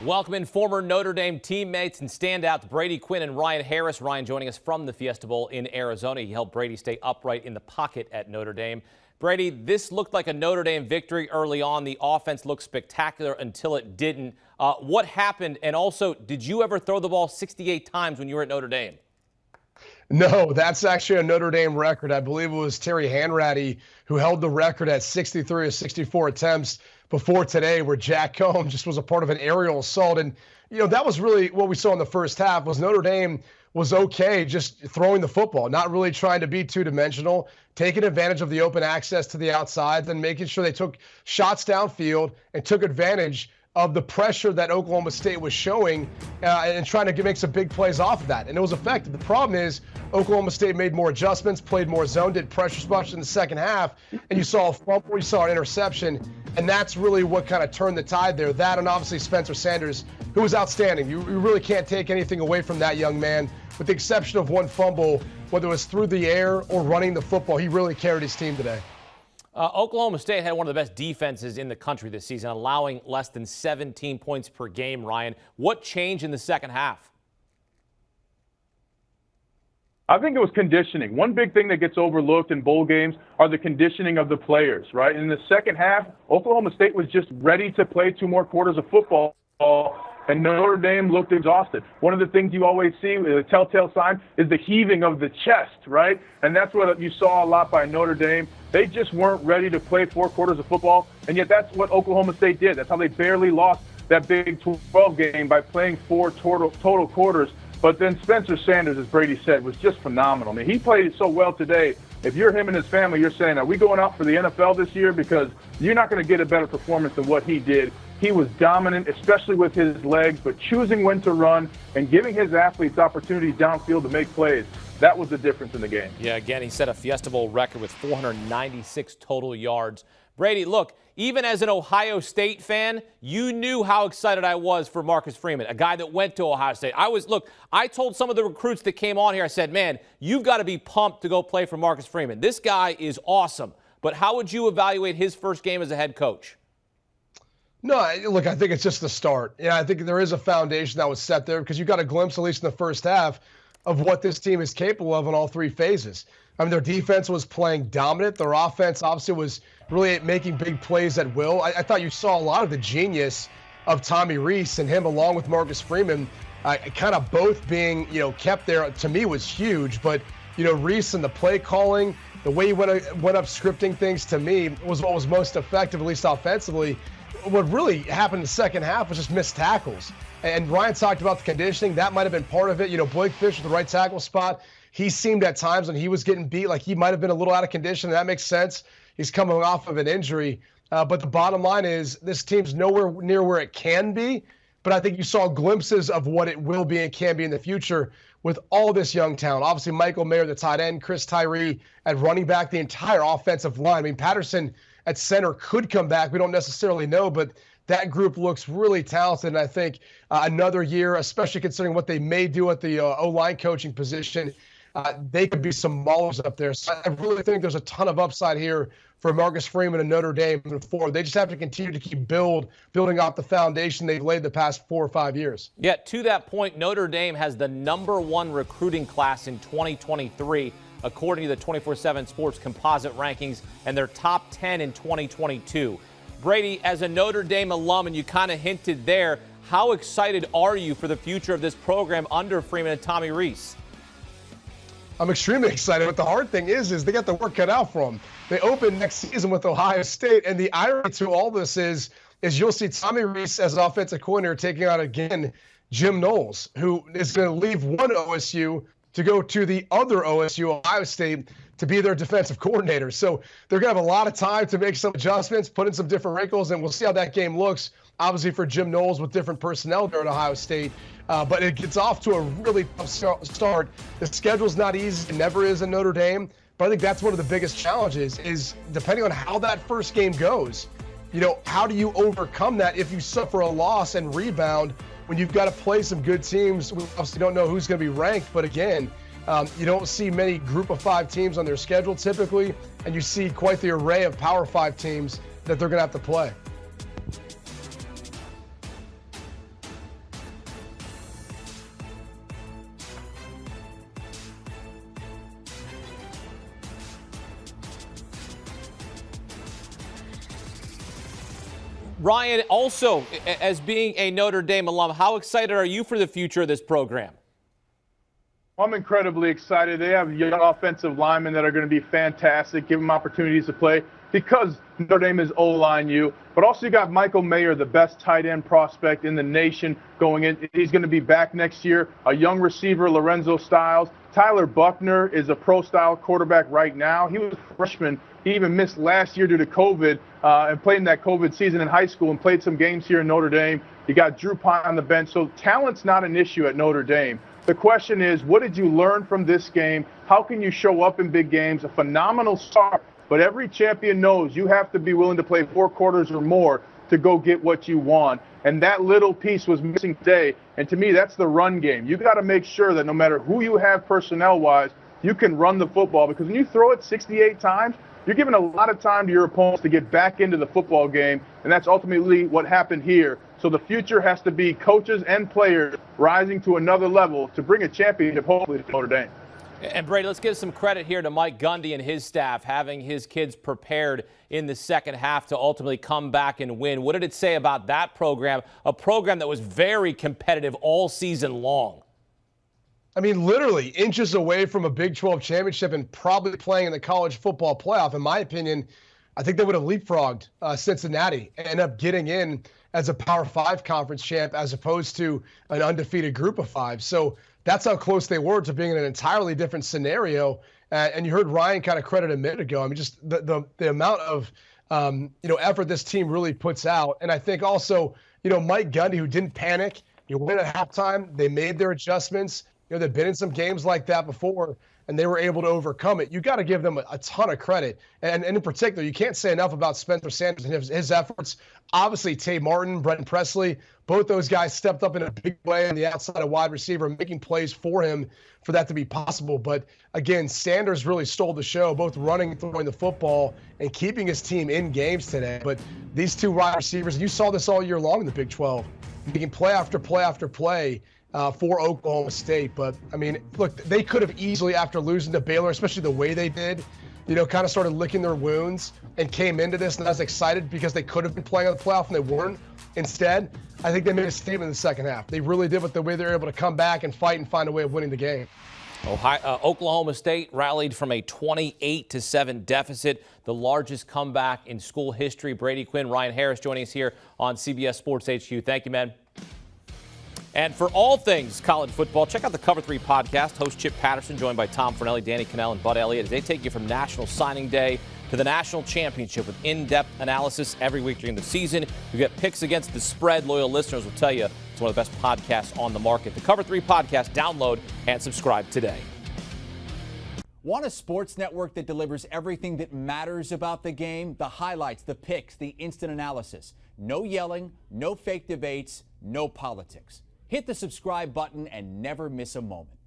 Welcome in former Notre Dame teammates and standouts Brady, Quinn, and Ryan Harris. Ryan joining us from the Fiesta Bowl in Arizona. He helped Brady stay upright in the pocket at Notre Dame. Brady, this looked like a Notre Dame victory early on. The offense looked spectacular until it didn't. What happened? And also, did you ever throw the ball 68 times when you were at Notre Dame? No, that's actually a Notre Dame record. I believe it was Terry Hanratty who held the record at 63 or 64 attempts before today, where Jack Combs just was a part of an aerial assault. And, that was really what we saw in the first half was Notre Dame was okay just throwing the football, not really trying to be two-dimensional, taking advantage of the open access to the outside, then making sure they took shots downfield and took advantage of the pressure that Oklahoma State was showing and trying to make some big plays off of that. And it was effective. The problem is Oklahoma State made more adjustments, played more zone, did pressure spots in the second half, and you saw a fumble, you saw an interception, and that's really what kind of turned the tide there. That and obviously Spencer Sanders, who was outstanding. You really can't take anything away from that young man. With the exception of one fumble, whether it was through the air or running the football, he really carried his team today. Oklahoma State had one of the best defenses in the country this season, allowing less than 17 points per game, Ryan. What changed in the second half? I think it was conditioning. One big thing that gets overlooked in bowl games are the conditioning of the players, right? In the second half, Oklahoma State was just ready to play 2 more quarters of football, and Notre Dame looked exhausted. One of the things you always see, the telltale sign, is the heaving of the chest, right? And that's what you saw a lot by Notre Dame. They just weren't ready to play 4 quarters of football, and yet that's what Oklahoma State did. That's how they barely lost that Big 12 game, by playing 4 total quarters. But then Spencer Sanders, as Brady said, was just phenomenal. I mean, he played so well today. If you're him and his family, you're saying, are we going out for the NFL this year? Because you're not going to get a better performance than what he did. He was dominant, especially with his legs, but choosing when to run and giving his athletes opportunities downfield to make plays. That was the difference in the game. Yeah, again, he set a Fiesta Bowl record with 496 total yards. Brady, look, even as an Ohio State fan, you knew how excited I was for Marcus Freeman, a guy that went to Ohio State. I told some of the recruits that came on here, I said, man, you've got to be pumped to go play for Marcus Freeman. This guy is awesome. But how would you evaluate his first game as a head coach? No, look, I think it's just the start. Yeah, I think there is a foundation that was set there because you got a glimpse, at least in the first half, of what this team is capable of in all 3 phases. I mean, their defense was playing dominant. Their offense obviously was really making big plays at will. I thought you saw a lot of the genius of Tommy Rees and him along with Marcus Freeman kind of both being, kept there, to me was huge. But, Rees and the play calling, the way he went up scripting things, to me, was what was most effective, at least offensively. What really happened in the second half was just missed tackles. And Ryan talked about the conditioning. That might have been part of it. Blake Fisher, the right tackle spot, he seemed at times when he was getting beat like he might have been a little out of condition. That makes sense. He's coming off of an injury. But the bottom line is this team's nowhere near where it can be. But I think you saw glimpses of what it will be and can be in the future with all this young talent. Obviously, Michael Mayer, the tight end, Chris Tyree at running back, the entire offensive line. I mean, Patterson at center could come back. We don't necessarily know, but that group looks really talented. And I think another year, especially considering what they may do at the O-line coaching position, they could be some maulers up there. So I really think there's a ton of upside here for Marcus Freeman and Notre Dame moving forward. They just have to continue to keep building off the foundation they've laid the past 4 or 5 years. Yeah, to that point, Notre Dame has the #1 recruiting class in 2023, according to the 24/7 Sports composite rankings, and their top 10 in 2022. Brady, as a Notre Dame alum, and you kind of hinted there, how excited are you for the future of this program under Freeman and Tommy Rees? I'm extremely excited, but the hard thing is they got the work cut out for them. They open next season with Ohio State, and the irony to all this is you'll see Tommy Rees as an offensive coordinator taking on, again, Jim Knowles, who is going to leave one OSU to go to the other OSU, Ohio State, to be their defensive coordinator. So they're going to have a lot of time to make some adjustments, put in some different wrinkles, and we'll see how that game looks, obviously, for Jim Knowles with different personnel there at Ohio State. But it gets off to a really tough start. The schedule's not easy. It never is in Notre Dame. But I think that's one of the biggest challenges is depending on how that first game goes, how do you overcome that if you suffer a loss and rebound when you've got to play some good teams? We obviously don't know who's going to be ranked, but again, you don't see many group of 5 teams on their schedule typically, and you see quite the array of Power 5 teams that they're going to have to play. Ryan, also, as being a Notre Dame alum, how excited are you for the future of this program? I'm incredibly excited. They have young offensive linemen that are going to be fantastic, give them opportunities to play because Notre Dame is O-line U. But also you got Michael Mayer, the best tight end prospect in the nation going in. He's going to be back next year. A young receiver, Lorenzo Styles. Tyler Buckner is a pro-style quarterback right now. He was a freshman. He even missed last year due to COVID and played in that COVID season in high school and played some games here in Notre Dame. You got Drew Pine on the bench. So talent's not an issue at Notre Dame. The question is, what did you learn from this game? How can you show up in big games? A phenomenal start, but every champion knows you have to be willing to play 4 quarters or more to go get what you want. And that little piece was missing today. And to me, that's the run game. You got to make sure that no matter who you have personnel-wise, you can run the football. Because when you throw it 68 times, you're giving a lot of time to your opponents to get back into the football game. And that's ultimately what happened here. So the future has to be coaches and players rising to another level to bring a championship, hopefully, to Notre Dame. And Brady, let's give some credit here to Mike Gundy and his staff, having his kids prepared in the second half to ultimately come back and win. What did it say about that program, a program that was very competitive all season long? I mean, literally inches away from a Big 12 championship and probably playing in the college football playoff. In my opinion, I think they would have leapfrogged Cincinnati and end up getting in as a Power 5 conference champ as opposed to an undefeated group of 5. So that's how close they were to being in an entirely different scenario. And you heard Ryan kind of credit a minute ago. I mean, just the amount of effort this team really puts out. And I think also, Mike Gundy, who didn't panic, you win at halftime, they made their adjustments. They've been in some games like that before, and they were able to overcome it. You got to give them a ton of credit. And in particular, you can't say enough about Spencer Sanders and his efforts. Obviously, Tay Martin, Brenton Presley, both those guys stepped up in a big way on the outside of wide receiver, making plays for him for that to be possible. But again, Sanders really stole the show, both running and throwing the football and keeping his team in games today. But these 2 wide receivers, and you saw this all year long in the Big 12, making play after play after play for Oklahoma State. But, I mean, look, they could have easily, after losing to Baylor, especially the way they did, kind of started licking their wounds and came into this and I was excited because they could have been playing on the playoff and they weren't. Instead, I think they made a statement in the second half. They really did with the way they were able to come back and fight and find a way of winning the game. Oklahoma State rallied from a 28-7 deficit, the largest comeback in school history. Brady, Quinn, Ryan Harris joining us here on CBS Sports HQ. Thank you, man. And for all things college football, check out the Cover 3 podcast. Host Chip Patterson, joined by Tom Fornelli, Danny Cannell, and Bud Elliott, as they take you from National Signing Day to the National Championship with in-depth analysis every week during the season. You get picks against the spread. Loyal listeners will tell you it's one of the best podcasts on the market. The Cover 3 podcast, download and subscribe today. Want a sports network that delivers everything that matters about the game? The highlights, the picks, the instant analysis. No yelling, no fake debates, no politics. Hit the subscribe button and never miss a moment.